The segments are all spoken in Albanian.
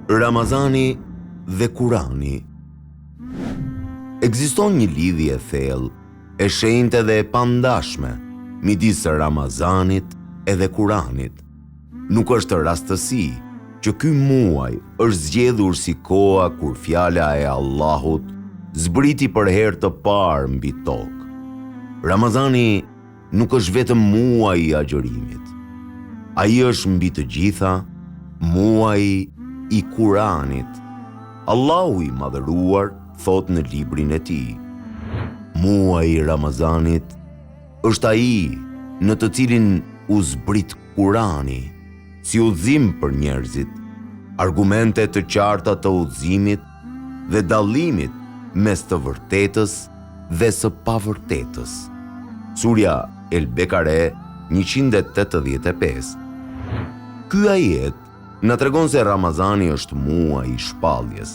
Ramazani dhe Kurani. Ekziston një lidhje e thellë, e shenjtë dhe e pandashme midis Ramazanit edhe Kuranit. Nuk është rastësi që ky muaj është zgjedhur si koha kur fjala e Allahut zbriti për herë të parë mbi tokë. Ramazani nuk është vetëm muaji i agjërimit. Ai është mbi të gjitha muaji i Kuranit. Allahu i madhëruar thot në librin e tij: muaji i Ramazanit është ai në të cilin u zbrit Kurani, si udhëzim për njerëzit, argumente të qarta të udhëzimit dhe dallimit mes të vërtetës dhe së pavërtetës. Surja El Bekare 185. Ky ajet na tregon se Ramazani është muaji i shpalljes,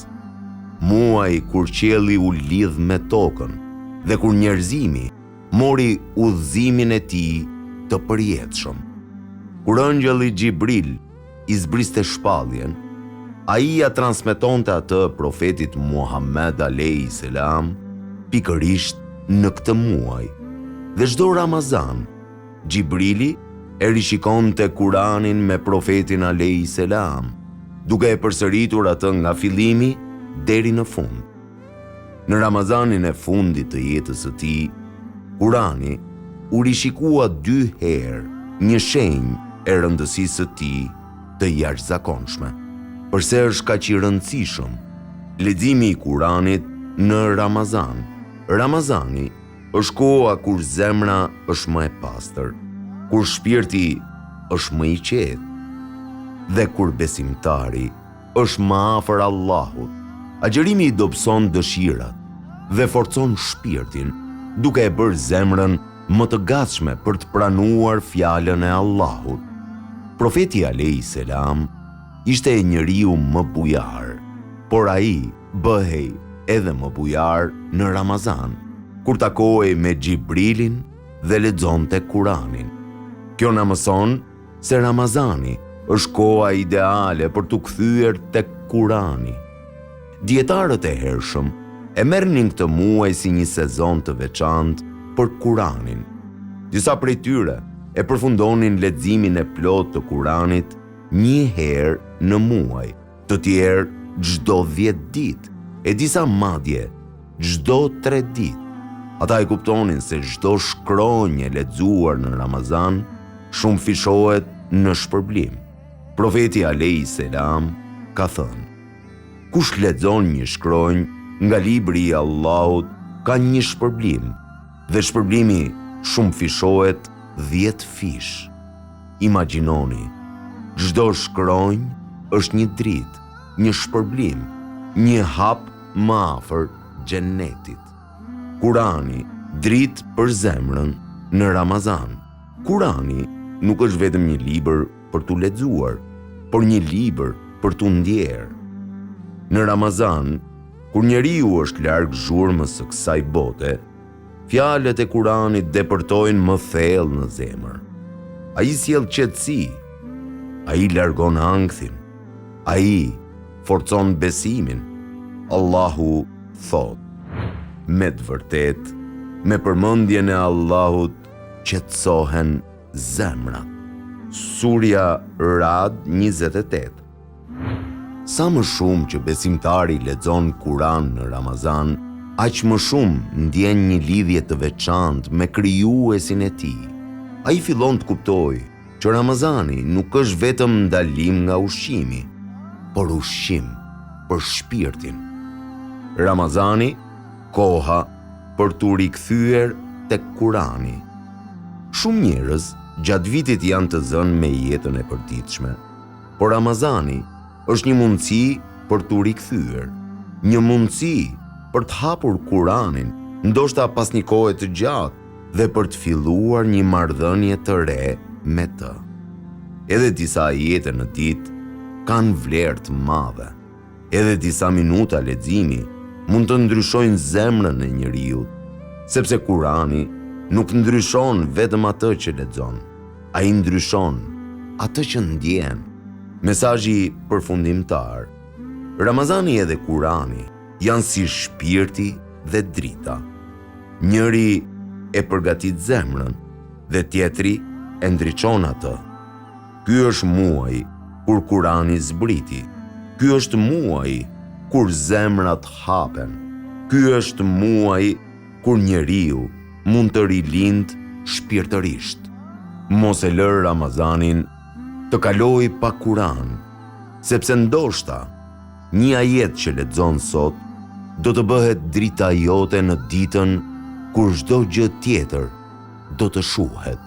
muaji kur qielli u lidh me tokën dhe kur njerëzimi mori udhëzimin e tij të përjetshëm. Kur ëngjëlli Xhibril i zbriste shpalljen, ai ja transmetonte atë profetit Muhammed alayhis salam pikërisht në këtë muaj. Dhe çdo Ramazan, Xhibrili e rishikonte Kuranin me profetin alayhis salam, duke e përsëritur atë nga fillimi deri në fund. Në Ramazanin e fundit të jetës së tij, Kurani u rishikua 2 herë, një shenjë e rëndësisë së tij të jashtëzakonshme. Përse është kaq i rëndësishëm leximi i Kuranit në Ramazan? Ramazani është koha kur zemra është më e pastër, kur shpirti është më i qetë dhe kur besimtari është më afër Allahut. Agjërimi i dobëson dëshirat dhe forcon shpirtin, duke e bërë zemrën më të gatshme për të pranuar fjalën e Allahut. Profeti alayhis salam ishte njeriu më bujar, por ai bëhej edhe më bujar në Ramazan, kur takohej me Xhibrilin dhe lexonte Kuranin. Kjo na mëson se Ramazani është koha ideale për t'u kthyer tek Kurani. Dietarët e hershëm e merrnin këtë muaj si një sezon të veçantë për Kuranin. Disa prej tyre e përfundonin leximin e plotë të Kuranit një herë në muaj, të tjerë çdo 10 ditë, e disa madje çdo 3 ditë. Ata e kuptonin se çdo shkronjë e lexuar në Ramazan shumë fishohet në shpërblim. Profeti alayhis salam ka thënë: kush lexon një shkronjë nga libri i Allahut ka një shpërblim, dhe shpërblimi shumë fishohet 10 fish. Imagjinoni, çdo shkronjë është një dritë, një shpërblim, një hap më afër xhenetit. Kurani, dritë për zemrën në Ramazan. Kurani nuk është vetëm një libër për t'u lexuar, por një libër për t'u ndjerë. Në Ramazan, kur njeriu është larg zhurmës së kësaj bote, fjalët e Kuranit depërtojnë më thellë në zemër. Ai sjell qetësi, ai largon ankthin, ai forcon besimin. Allahu thot: me të vërtet, me përmendjen e Allahut qetësohen zemrat. Surja Rad 28. Sa më shumë që besimtari lexon Kuran në Ramazan, aq më shumë ndjen një lidhje të veçantë me krijuesin e tij. Ai fillon të kuptojë që Ramazani nuk është vetëm ndalim nga ushqimi, por ushqim për shpirtin. Ramazani, koha për t'u rikthyer tek Kurani. Shumë njerëz gjatë vitit janë të zënë me jetën e përditshme, por Ramazani është një mundësi për t'u rikthyer, një mundësi për të hapur Kuranin, ndoshta pas një kohe të gjatë, dhe për të filluar një marrëdhënie të re me të. Edhe disa ajete në ditë kanë vlerë të madhe. Edhe disa minuta leximi mund të ndryshojnë zemrën e njeriu, sepse Kurani nuk ndryshon vetëm atë që lexon, ai ndryshon atë që ndjen. Mesazhi përfundimtar Ramazani edhe Kurani janë si shpirti dhe drita. Njëri e përgatit zemrën dhe tjetri e ndriçon atë. Ky është muaji kur Kurani zbriti. Ky është muaji kur zemrat hapen. Ky është muaji kur njeriu mund të rilind shpirtërisht. Mos e lër Ramazanin të kaloj pa Kuran, sepse ndoshta një ajet që lexon sot do të bëhet drita jote në ditën kur çdo gjë tjetër do të shuhet.